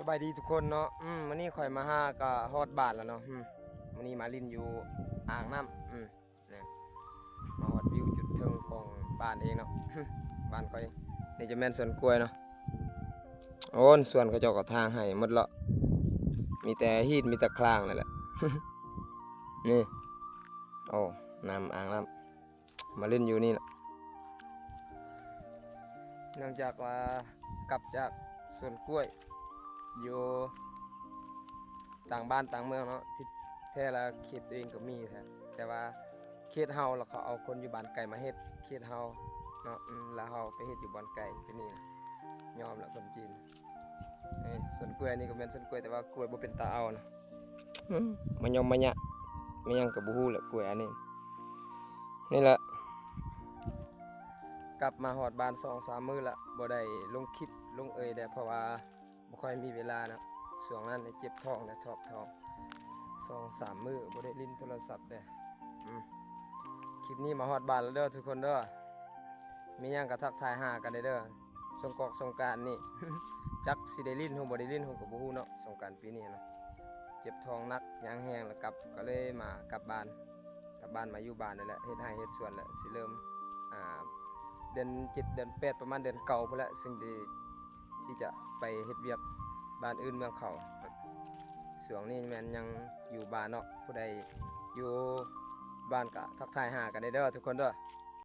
สบายดีทุกคนเนาะวันนี้ข่อยมาหาก็ฮอดบ้านแล้วเนาะวันนี้มาลินอยู่อ่างน้ำเนี่ยมาฮอดวิวจุดเทิงของบ้านเองเนาะ บ้านข่อยนี่จะแม่นสวนกล้วยเนาะโอ้นสวนเขาเจ้าก็ทางให้หมดละมีแต่ฮีดมีแต่คลางนั่นแหละ นี่โอ้น้ำอ่างน้ำมาเล่นอยู่นี่แหละเนื่องจากว่ากลับจากสวนกล้วยอยู่ต่างบ้านต่างเมืองเนาะที่แท้ละเขตตัวเองก็มีแต่ว่าเขตเฮาแล้วเขาเอาคนอยู่บ้านไกลมาเฮ็ดเขตเฮาเนาะแล้วเฮาไปเฮ็ดอยู่บ้านไกลที่นี่นะยอมละคนจีนสวนกล้วยนี่ก็เป็นสวนกล้วยแต่ว่ากล้วยบ่เป็นตาเอานะมันยอมมันยะไม่ยังกับบ่ฮู้แหละกล้วยอันนี้นี่แหละกลับมาฮอดบ้าน 2-3 มื้อละบ่ได้ลงคลิปลงได้เพราะว่าบ่ค่อยมีเวลานะช่วงนั้นเจ็บท้องและชอบท้อง 2-3 มื้อบ่ได้ลิ้นโทรศัพท์เด้คลิปนี้มาฮอดบ้านแล้วเด้อทุกคนเด้อมีหยังก็ทักทายหากันได้เด้อสงกรานต์นี่ จักสิได้ลิ้นฮู้บ่ได้ลิ้นฮู้ก็บ่ฮู้เนาะสงกรานต์ปีนี้เนาะเจ็บท้องหนักยางแห้งแล้วก็เลยมากลับบ้านมาอยู่บ้านนี่แหละเฮ็ดไร่เฮ็ดสวนแล้วสิเริ่มเดือน7เดือน8ประมาณเดือนเก่าพุ่นแหละซึ่งที่จะไปเฮ็ดเวียกบ้านอื่นเมืองเขาช่วงนี้แม่นยังอยู่บ้านเนาะผู้ใดอยู่บ้านก็ทักทายหากันได้เด้อทุกคนเด้อ